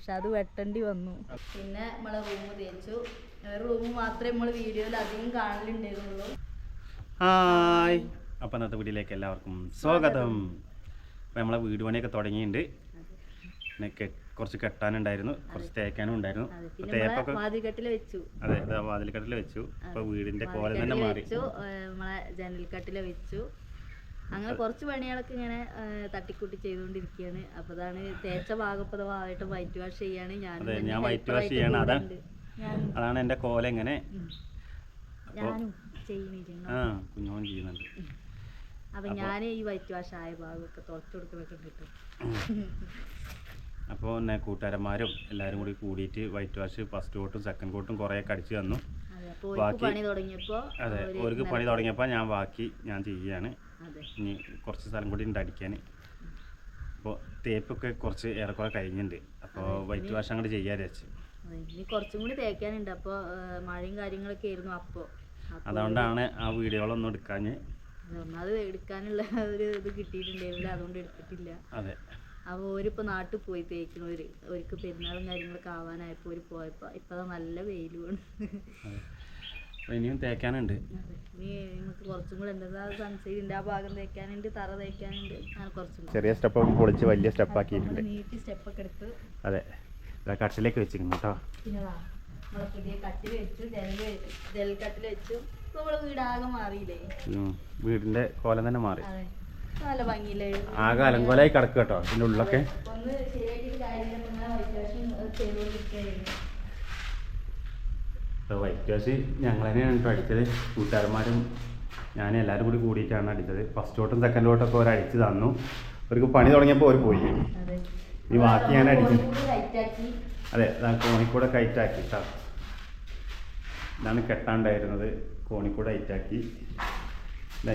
പക്ഷെ അത് വെട്ടേണ്ടി വന്നു. പിന്നെ നമ്മളെ റൂം തേച്ചു. റൂം മാത്രമേ നമ്മൾ വീഡിയോയിൽ അധികം കാണലുണ്ടായിരുന്നുള്ളൂ. ഹായ്, അപ്പം ഇന്നത്തെ വീഡിയോയിലേക്ക് എല്ലാവർക്കും സ്വാഗതം. അപ്പം നമ്മളെ വീട് പണിയൊക്കെ തുടങ്ങിയിട്ടുണ്ട്. പിന്നെ കുറച്ച് കെട്ടാനുണ്ടായിരുന്നു, കുറച്ച് തേക്കാനും ഉണ്ടായിരുന്നു. തേപ്പൊക്കെ വെച്ചു. അതെ, വാതിൽക്കട്ടിൽ വെച്ചു. അപ്പോൾ വീടിൻ്റെ കോല തന്നെ മാറി. നമ്മളെ ജനൽക്കട്ടിൽ വെച്ചു. അങ്ങനെ കുറച്ച് പണികളൊക്കെ ഇങ്ങനെ തട്ടിക്കൂട്ടി ചെയ്തുകൊണ്ടിരിക്കുകയാണ്. അപ്പോൾ അതാണ് തേച്ച ഭാഗപ്പതമായിട്ട് വൈറ്റ് വാഷ് ചെയ്യാണ്. ഞാൻ വൈറ്റ് വാഷ് ചെയ്യണം. അതാണ് എൻ്റെ കോല ഇങ്ങനെ കുഞ്ഞോൻ ചെയ്യുന്നുണ്ട്. അപ്പം ഞാൻ ഈ വൈറ്റ് വാഷ് ആയ ഭാഗമൊക്കെ തുറച്ചു കൊടുക്കുന്നൊക്കെ കിട്ടും. അപ്പോൾ എന്നെ കൂട്ടുകാരന്മാരും എല്ലാവരും കൂടി കൂടിയിട്ട് വൈറ്റ് വാഷ് ഫസ്റ്റ് കോട്ടും സെക്കൻഡ് കോട്ടും കുറേയൊക്കെ അടിച്ചു തന്നു. അതെ, ഒരു പണി തുടങ്ങിയപ്പോൾ ഞാൻ ചെയ്യുകയാണ്. ഇനി കുറച്ച് സ്ഥലം കൂടി ഉണ്ട് അടിക്കാൻ. അപ്പോൾ തേപ്പൊക്കെ കുറച്ച് ഏറെക്കുറെ കഴിഞ്ഞിട്ടുണ്ട്. അപ്പോൾ വൈറ്റ് വാഷ് അങ്ങോട്ട് ചെയ്യാൻ വെച്ച് ഇനി കുറച്ചും കൂടി തേക്കാനുണ്ട്. അപ്പോൾ മഴയും കാര്യങ്ങളൊക്കെ ആയിരുന്നു. അതുകൊണ്ടാണ് ആ വീഡിയോകളൊന്നും അത് എടുക്കാനുള്ള ഒരു ഇത് കിട്ടിയിട്ടുണ്ടായിരുന്നില്ല, അതുകൊണ്ട് എടുത്തിട്ടില്ല. അതെ. അപ്പോൾ ഓരിപ്പോൾ നാട്ടിൽ പോയി തേക്കണവര്, അവർക്ക് പെരുന്നാളും കാര്യങ്ങളൊക്കെ ആവാനായപ്പോൾ ഒരു പോയപ്പോൾ ഇപ്പം നല്ല വെയിലുമാണ്. ഇനിയും തേക്കാനുണ്ട്. ഇനി നമുക്ക് കുറച്ചും കൂടെ എന്താ സൺസൈഡിൻ്റെ ആ ഭാഗം തേക്കാനുണ്ട്, തറ തേക്കാനുണ്ട്. അങ്ങനെ കുറച്ചും ചെറിയ സ്റ്റെപ്പൊക്കെ പൊളിച്ച് വലിയ സ്റ്റെപ്പാക്കിയിട്ടുണ്ട്. നീട്ടി സ്റ്റെപ്പൊക്കെ എടുത്ത് അതെ, കട്ടിലേക്ക് വെച്ചിരുന്നു കേട്ടോ. പിന്നെ നമ്മളെ പുതിയ കട്ടിൽ വെച്ചു, ജനൽ കട്ടിൽ വെച്ചു. ഇപ്പോൾ നമ്മളെ വീടാകെ മാറിയില്ലേ? വീടിൻ്റെ കോലം തന്നെ മാറി. അതെ, നല്ല ഭംഗിയില്ലേ? ആകെ അലങ്കോലായി കിടക്കുക കേട്ടോ. ഇതിൻ്റെ ഉള്ളൊക്കെ ഒന്ന് ശരിയാക്കിയിട്ട് കാര്യമില്ല. ചെയ്തുകൊണ്ടിരിക്കുകയായിരുന്നു. വൈറ്റ് വാഷ് ഞങ്ങൾ തന്നെയാണ് കേട്ടോ അടിച്ചത്. കൂട്ടുകാരന്മാരും ഞാനും എല്ലാവരും കൂടി കൂടിയിട്ടാണ് അടിച്ചത്. ഫസ്റ്റ് തൊട്ടും സെക്കൻഡ് തൊട്ടൊക്കെ അവർ അടിച്ച് തന്നു. അവർക്ക് പണി തുടങ്ങിയപ്പോൾ അവർ പോയി. ഈ ബാക്കി ഞാൻ അടിക്കും. അതെ, കോണിക്കൂടെ കയറ്റാക്കി കേട്ടോ. ഇതാണ് കെട്ടാണ്ടായിരുന്നത്. കോണിക്കൂടെ ഹൈറ്റാക്കി.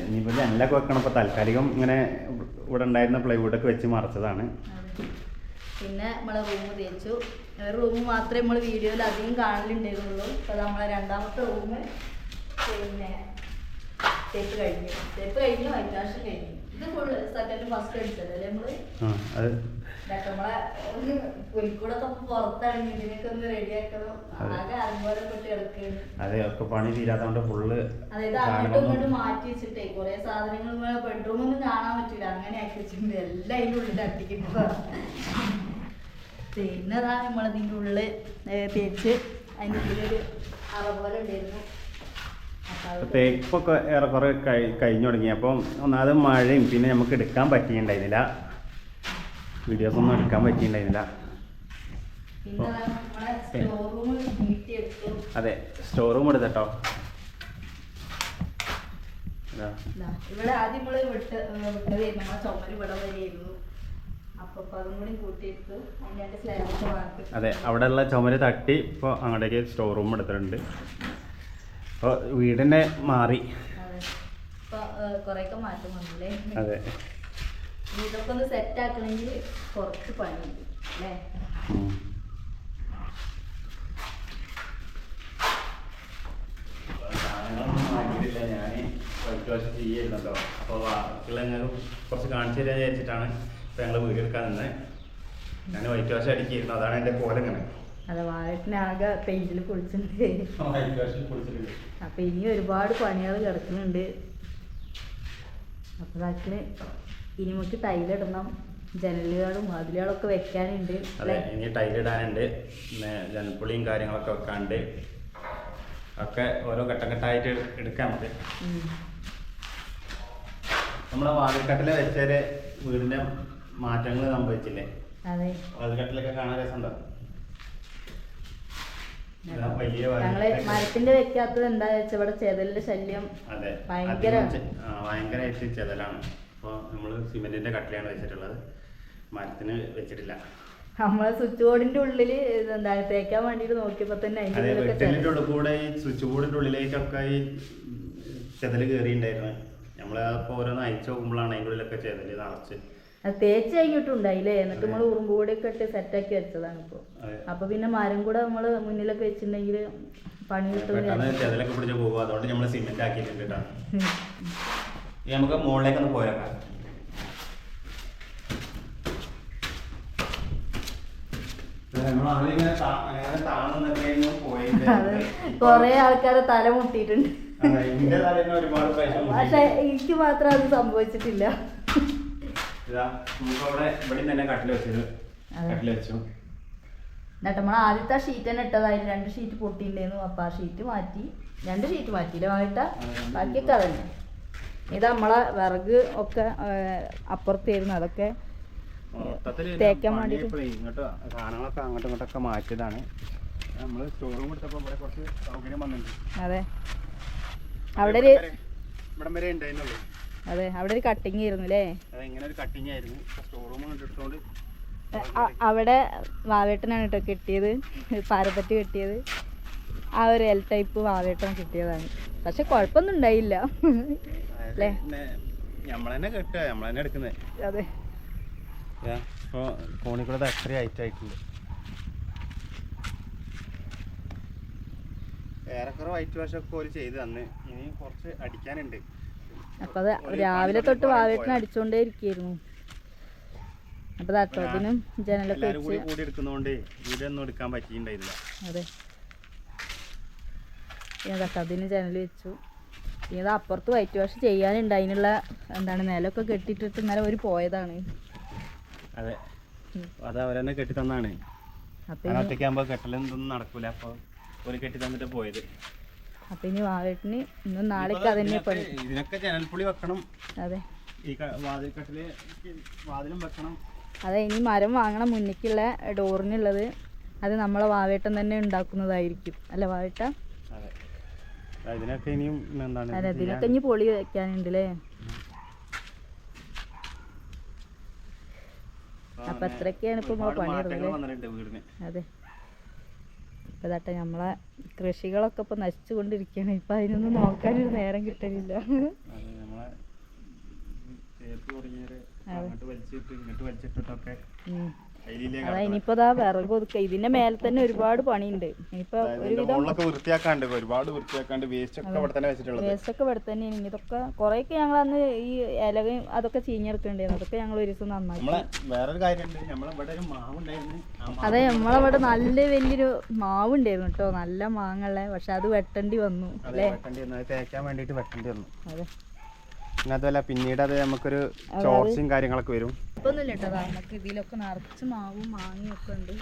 ഇനിയിപ്പോൾ ജനലൊക്കെ വെക്കണം. ഇപ്പോൾ താൽക്കാലികം ഇങ്ങനെ ഇവിടെ ഉണ്ടായിരുന്ന പ്ലൈവുഡൊക്കെ വെച്ച് മറച്ചതാണ്. പിന്നെ നമ്മളെ റൂം തേച്ചു. റൂം മാത്രമേ നമ്മൾ വീഡിയോയിൽ അധികം കാണലുണ്ടായിരുന്നുള്ളൂ. അപ്പോൾ നമ്മളെ രണ്ടാമത്തെ റൂം പിന്നെ തേപ്പ് കഴിഞ്ഞു വൈറ്റ് വാഷ് കഴിഞ്ഞു. ഇത് ഫുള്ള് സെക്കൻഡ് ഫസ്റ്റ് അടിച്ചതല്ലേ നമ്മള്? നമ്മളെ പുലിക്കൂടൊക്കെ പുറത്തിറങ്ങി ഇതിനൊക്കെ ഒന്ന് റെഡിയാക്കണം. ആകെ അലങ്കോലപ്പെട്ട് കിടക്കുകയാണ്. അതെ, ഒക്കെ പണി തീരാത്തോണ്ട് ഫുള്ള് അതായത് അങ്ങോട്ടും ഇങ്ങോട്ടും മാറ്റി വെച്ചിട്ടേ കുറെ സാധനങ്ങൾ ബെഡ്റൂമൊന്നും കാണാൻ പറ്റില്ല. അങ്ങനെ ആക്കി വെച്ചിട്ടുണ്ട്. എല്ലാം അതിൻ്റെ ഉള്ളിൽ തട്ടിക്കുന്നതാണ്. പിന്നെ അതാ നമ്മളതിൻ്റെ ഉള്ളിൽ തേച്ച് അതിൻ്റെ ഉള്ളിലൊരു അറ പോലെ ഉണ്ടായിരുന്നു. തേപ്പൊക്കെ ഏറെക്കുറെ കഴിഞ്ഞു തുടങ്ങി. അപ്പം ഒന്നാമത് മഴയും പിന്നെ നമുക്ക് എടുക്കാൻ പറ്റിയിട്ടുണ്ടായിരുന്നില്ല, വീഡിയോസ് ഒന്നും എടുക്കാൻ പറ്റിയിട്ടുണ്ടായിരുന്നില്ല. അതെ, സ്റ്റോർ റൂം എടുത്തോ. ഇവിടെ ആദ്യം നമ്മള് വിട്ടത് നമ്മളെ ചുമര് ഇവിടെ വരെയായിരുന്നു. അതെ, അവിടെ ഉള്ള ചുമര് തട്ടി ഇപ്പോൾ അങ്ങോട്ടേക്ക് സ്റ്റോർ റൂം എടുത്തിട്ടുണ്ട്. അപ്പോൾ വീടിനെ മാറി. അതെ, ഇതൊക്കെ ഒന്ന് സെറ്റ് ആക്കണമെങ്കിൽ കുറച്ച് പണിയുണ്ട് അല്ലേ? ഞാൻ വൈറ്റ് വാഷ് ചെയ്യുന്നുണ്ടോ. അപ്പോൾ ബാക്കിയുള്ള കുറച്ച് കാണിച്ചു തരാൻ വിചാരിച്ചിട്ടാണ് ഇപ്പോൾ ഞങ്ങൾ വീഡിയോ എടുക്കാൻ നിന്ന്. ഞാൻ വൈറ്റ് വാഷ് അടിക്കായിരുന്നു. അതാണ് എൻ്റെ കോലങ്ങനെ. അതെ, വാഴത്തിനാകെ പെയിന്റിൽ കുളിച്ചിട്ടുണ്ട്. അപ്പൊ ഇനി ഒരുപാട് പണികൾ കിടക്കുന്നുണ്ട്. അപ്പൊ അതിന് ഇനി നമുക്ക് ടൈലിടണം. ജനലുകളും വാതിലുകളൊക്കെ വെക്കാനുണ്ട്. അതെ, ഇനി ടൈലിടാനുണ്ട്. പിന്നെ ജനൽപ്പൊളിയും കാര്യങ്ങളൊക്കെ വെക്കാനുണ്ട്. ഒക്കെ ഓരോ ഘട്ടഘട്ടമായിട്ട് എടുക്കാൻ നമുക്ക്. നമ്മളെ വാതിൽക്കട്ടിൽ വെച്ചാല് വീടിന്റെ മാറ്റങ്ങൾ സംഭവിച്ചില്ലേ? അതെ, വാതിൽക്കട്ടിലൊക്കെ കാണാൻ രസമുണ്ടോ? മരത്തിന്റെ വെക്കാത്തത് എന്താ വെച്ചാൽ ഇവിടെ ചെതലിന്റെ ശല്യം ഭയങ്കരമായിട്ട് ചെതലാണ്. അപ്പോൾ നമ്മള് സിമെന്റിന്റെ കട്ടിലാണ് വെച്ചിട്ടുള്ളത്, മരത്തിന് വെച്ചിട്ടില്ല. നമ്മളെ സ്വിച്ച് ബോർഡിന്റെ ഉള്ളില് എന്താ തേക്കാൻ വേണ്ടിട്ട് നോക്കിയപ്പോ തന്നെ വെട്ടലിന്റെ ഉള്ളിൽ കൂടെ ഈ സ്വിച്ച് ബോർഡിന്റെ ഉള്ളിലേക്കൊക്കെ ഈ ചെതല് കയറിയിട്ടുണ്ടായിരുന്നു. നമ്മളപ്പോൾ ഓരോന്ന് അയച്ചു നോക്കുമ്പോഴാണ് അതിൻ്റെ ഉള്ളിലൊക്കെ ചെതല് നിറച്ച്. അത് തേച്ച് കഴിഞ്ഞിട്ടുണ്ടായില്ലേ? എന്നിട്ട് നമ്മൾ ഉറുമ്പുകൂടിയൊക്കെ ഇട്ട് സെറ്റാക്കി വെച്ചതാണ് ഇപ്പോൾ. അപ്പൊ പിന്നെ മരം കൂടെ നമ്മള് മുന്നിലൊക്കെ വെച്ചിട്ടുണ്ടെങ്കിൽ പണി കിട്ടും. ചെതലൊക്കെ പിടിച്ച് പോകും. അതുകൊണ്ട് നമ്മൾ സിമെന്റ് ആക്കിയിട്ടുണ്ട് കേട്ടോ. നമുക്ക് മുകളിലേക്കൊന്ന് പോയേക്കാം. അത് കൊറേ ആൾക്കാരെ തല മുട്ടിയിട്ടുണ്ട്. പക്ഷെ എനിക്ക് മാത്രം അത് സംഭവിച്ചിട്ടില്ല. എന്നിട്ട് നമ്മൾ ആദ്യത്തെ ഷീറ്റ് തന്നെ ഇട്ടതായിരുന്നു. 2 ഷീറ്റ് പൊട്ടിയിട്ടുണ്ടായിരുന്നു. അപ്പൊ ആ ഷീറ്റ് മാറ്റി, 2 ഷീറ്റ് മാറ്റിയില്ല വായിട്ട, ബാക്കിയൊക്കെ അതന്നെ. ഇത് നമ്മളെ വിറക് ഒക്കെ അപ്പുറത്തായിരുന്നു, അതൊക്കെ തേക്കാൻ വേണ്ടിട്ട് സാധനങ്ങളൊക്കെ അങ്ങോട്ടും ഇങ്ങോട്ടൊക്കെ മാറ്റിയതാണ്. നമ്മള് സ്റ്റോറൂം എടുത്തപ്പോ ഇവിടെ കുറച്ച് സൗകര്യം വന്നിട്ടുണ്ട്. അതെ, അവിടെ ഒരു ഇവിടം വരെ ഉണ്ടായിരുന്നുള്ളൂ. അതെ, അവിടെ ഒരു കട്ടിങ് ആയിരുന്നു അല്ലേ? അതെ, ഇങ്ങനെ ഒരു കട്ടിങ് ആയിരുന്നു. സ്റ്റോറൂം എടുത്തോണ്ട് അവിടെ വാവേട്ടനാണ് കേട്ടോ കിട്ടിയത്, പാരപ്പറ്റ് കിട്ടിയത്. ആ ഒരു എൽ ടൈപ്പ് വാവേട്ടൻ കിട്ടിയതാണ്. പക്ഷെ കുഴപ്പമൊന്നും ഉണ്ടായില്ല അല്ലേ? നമ്മളെന്നെ കെട്ടുക, നമ്മളെന്നെ എടുക്കുന്നത്. അതെ, ഇപ്പോൾ കോണിക്കൂടെ അത്രയും ഹൈറ്റായിട്ടുണ്ട്. ഏറെക്കുറെ വൈറ്റ് വാഷ് ഒക്കെ ഒരു ചെയ്ത് തന്ന്. ഇനി കുറച്ച് അടിക്കാനുണ്ട്. അപ്പൊ അത് രാവിലെ തൊട്ട് വാവേട്ടന് അടിച്ചോണ്ടേ ഇരിക്കുന്നു. അപ്പൊ തട്ടത്തിനും ജനലൊക്കെ കൂടി എടുക്കുന്നോണ്ട് ഇതൊന്നും എടുക്കാൻ പറ്റിയിട്ടുണ്ടായില്ല. അതെ, പിന്നെ തട്ടത്തിന് ജനൽ വെച്ചു. പിന്നെ അപ്പുറത്ത് വൈറ്റ് വാഷ് ചെയ്യാനുണ്ട്. അതിനുള്ള എന്താണ് നിലമൊക്കെ കെട്ടിട്ടിട്ട് ഇന്നലെ ഒരു പോയതാണ്. അതെ, അത് അവരെന്നെ കെട്ടി തന്നാണ്. ഒറ്റയ്ക്കാകുമ്പോ കെട്ടലൊന്നും നടക്കൂല. അപ്പൊ ഒരു കെട്ടി തന്നിട്ട് പോയത്. അപ്പൊ ഇനി വാവേട്ടിന് ഇന്നും നാളേക്ക് അതന്നെ പണി. ഇതിനൊക്കെ ജനൽപ്പുളി വെക്കണം. അതെ, ഈ വാതിൽക്കട്ടില് വാതിലും വെക്കണം. അതെ, ഇനി മരം വാങ്ങണം മുന്നിക്കുള്ള ഡോറിനുള്ളത്. അത് നമ്മളെ വാവേട്ടൻ തന്നെ ഉണ്ടാക്കുന്നതായിരിക്കും അല്ല വാവേട്ട? അതെ, ഇതിനൊക്കെ ഇനിയും എന്താണ്, അതെ, ഇതിനൊക്കെ ഇനി പൊളി വെക്കാനുണ്ട് അല്ലേ? അപ്പൊ അത്രയൊക്കെയാണ് ഇപ്പൊ നമ്മളെ പണിയുള്ളത്. അതെ, ഇപ്പൊ ഇതാട്ടെ നമ്മളെ കൃഷികളൊക്കെ ഇപ്പൊ നശിച്ചുകൊണ്ടിരിക്കുകയാണ്. ഇപ്പൊ അതിനൊന്നും നോക്കാനൊരു നേരം കിട്ടലില്ല. അതാ ഇനിയിപ്പോ വിറക് ഒതുക്ക. ഇതിന്റെ മേലെ തന്നെ ഒരുപാട് പണിയുണ്ട്. ഇനിയിപ്പോ ഒരുപാട് വേസ്റ്റ് ഒക്കെ ഇവിടെ തന്നെയാണ്. ഇതൊക്കെ കൊറേയൊക്കെ ഞങ്ങൾ അന്ന് ഈ ഇലകയും അതൊക്കെ ചീഞ്ഞെടുക്കണ്ടായിരുന്നു. അതൊക്കെ ഞങ്ങൾ ഒരു ദിവസം നന്നാക്കി. അതെ, നമ്മളവിടെ നല്ല വലിയൊരു മാവ് ഉണ്ടായിരുന്നു കേട്ടോ, നല്ല മാങ്ങള്ളേ. പക്ഷെ അത് വെട്ടേണ്ടി വന്നു അല്ലേ? തേക്കാൻ വേണ്ടിട്ട് വെട്ടേണ്ടി വന്നു. അതെ, അതുമല്ല പിന്നീട് അത് നമുക്കൊരു ചോർച്ചയും കാര്യങ്ങളൊക്കെ വരും. ഇപ്പൊന്നുമില്ല കേട്ടോ, നമുക്ക് ഇതിലൊക്കെ നിറച്ച് മാവും മാങ്ങയും ഒക്കെ ഉണ്ട്.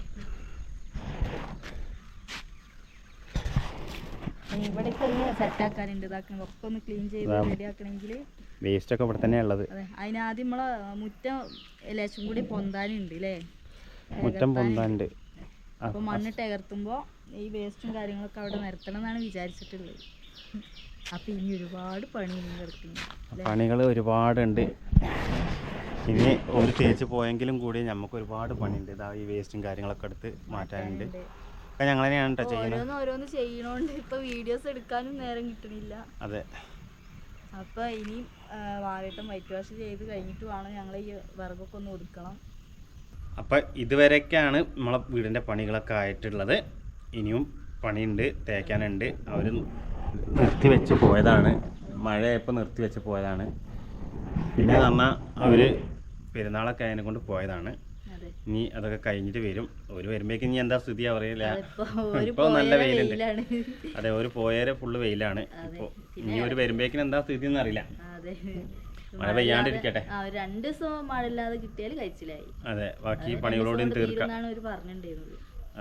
ഇവിടേക്ക് സെറ്റ് ആക്കാനുണ്ട്. ഇതാക്കണം, ഒക്കെ ഒന്ന് ക്ലീൻ ചെയ്ത് റെഡിയാക്കണമെങ്കിൽ വേസ്റ്റ് ഒക്കെ ഇവിടെ തന്നെയാ ഉള്ളത്. അതെ, അതിനാദ്യം നമ്മളെ മുറ്റം ലേശം കൂടി പൊന്താനുണ്ട് അല്ലേ? മുറ്റം പൊന്താനുണ്ട്. അപ്പൊ മണ്ണിട്ട് എകർത്തുമ്പോ ഈ വേസ്റ്റും കാര്യങ്ങളൊക്കെ അവിടെ നിരത്തണം എന്നാണ് വിചാരിച്ചിട്ടുള്ളത്. അപ്പൊ ഇനി ഒരുപാട് പണികൾ ഒരുപാടുണ്ട്. ഇനി ഒരു തേച്ച് പോയെങ്കിലും കൂടി നമുക്ക് ഒരുപാട് പണിയുണ്ട്. ഇതാ ഈ വേസ്റ്റും കാര്യങ്ങളൊക്കെ എടുത്ത് മാറ്റാനുണ്ട്. ഒക്കെ ഞങ്ങൾ തന്നെയാണ് കേട്ടോ ചെയ്യുന്നത്. ഓരോന്ന് ചെയ്യണോണ്ട് ഇപ്പൊ വീഡിയോസ് എടുക്കാനും നേരം കിട്ടണില്ല. അതെ, അപ്പൊ ഇനി വാവേട്ടം വൈറ്റ് വാഷ് ചെയ്ത് കഴിഞ്ഞിട്ട് വേണം ഞങ്ങൾ ഈ വിറകൊക്കെ ഒന്ന് ഒതുക്കണം. അപ്പൊ ഇതുവരെയൊക്കെയാണ് നമ്മളെ വീടിന്റെ പണികളൊക്കെ ആയിട്ടുള്ളത്. ഇനിയും പണിയുണ്ട്, തേക്കാനുണ്ട്. അവർ നിർത്തിവെച്ച് പോയതാണ്, മഴയായപ്പോൾ നിർത്തിവെച്ച് പോയതാണ്. പിന്നെ പറഞ്ഞാൽ അവർ പെരുന്നാളൊക്കെ അതിനെ കൊണ്ട് പോയതാണ്. ഇനി അതൊക്കെ കഴിഞ്ഞിട്ട് വരും. ഒരു വരുമ്പോഴേക്കും ഇനി എന്താ സ്ഥിതി അറിയില്ല. ഇപ്പോൾ നല്ല വെയിലുണ്ട്. അതെ, ഒരു പോയേരെ ഫുള്ള് വെയിലാണ്. ഇപ്പോൾ ഇനി ഒരു വരുമ്പോഴേക്കും എന്താ സ്ഥിതി എന്ന് അറിയില്ല. മഴ പെയ്യാണ്ടിരിക്കട്ടെ. 2 ദിവസം മഴ ഇല്ലാതെ കിട്ടിയാൽ കഴിച്ചിലായി. അതെ, ബാക്കി പണികളോടും തീർക്കാം.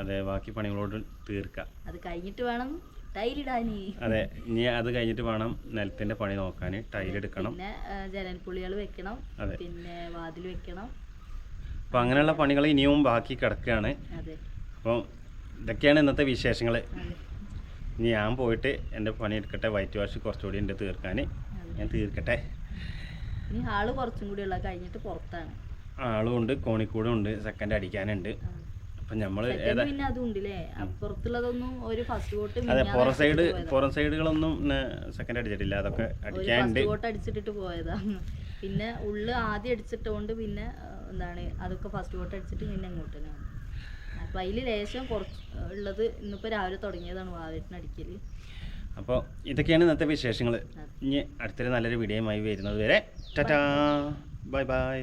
അതെ, ബാക്കി പണികളോടും തീർക്കാം. അത് കഴിഞ്ഞിട്ട് വേണം ടൈലിടാന്. അതെ, ഇനി അത് കഴിഞ്ഞിട്ട് വേണം നിലത്തിന്റെ പണി നോക്കാൻ. ടൈലെടുക്കണം, പിന്നെ ജനൽപ്പുളികൾ വെക്കണം, പിന്നെ വാതിൽ വെക്കണം. അപ്പം അങ്ങനെയുള്ള പണികൾ ഇനിയും ബാക്കി കിടക്കുകയാണ്. അപ്പം ഇതൊക്കെയാണ് ഇന്നത്തെ വിശേഷങ്ങൾ. ഇനി ഞാൻ പോയിട്ട് എൻ്റെ പണി എടുക്കട്ടെ. വൈറ്റ് വാഷ് കുറച്ചുകൂടി ഉണ്ട് തീർക്കാൻ. ഞാൻ തീർക്കട്ടെ. ഇനി ഹാള് കുറച്ചും കൂടി ഉള്ള കഴിഞ്ഞിട്ട് പുറത്താണ്. ആളും ഉണ്ട്, കോണിക്കൂടും ഉണ്ട്, സെക്കൻഡ് അടിക്കാനുണ്ട്. അപ്പം നമ്മൾ പിന്നെ അതുണ്ടല്ലേ അപ്പുറത്തുള്ളതൊന്നും ഒരു ഫസ്റ്റ് കോട്ട്. അതെ, പുറം സൈഡുകളൊന്നും സെക്കൻഡ് അടിച്ചിട്ടില്ല. അതൊക്കെ അടിക്കാനുണ്ട്. കോട്ട് അടിച്ചിട്ടിട്ട് പോയതാ. പിന്നെ ഉള്ളു ആദ്യം അടിച്ചിട്ടുകൊണ്ട് പിന്നെ എന്താണ് അതൊക്കെ ഫസ്റ്റ് കോട്ട് അടിച്ചിട്ട് പിന്നെ അങ്ങോട്ട് തന്നെയാണ്. അപ്പം അതിൽ ലേശം കുറച്ച് ഉള്ളത് ഇന്നിപ്പോൾ രാവിലെ തുടങ്ങിയതാണ് വാവേട്ടന് അടിക്കൽ. അപ്പോൾ ഇതൊക്കെയാണ് ഇന്നത്തെ വിശേഷങ്ങൾ. ഇനി അടുത്തൊരു നല്ലൊരു വീഡിയോയുമായി വരുന്നത് വരെ ടാറ്റാ, ബൈ ബൈ.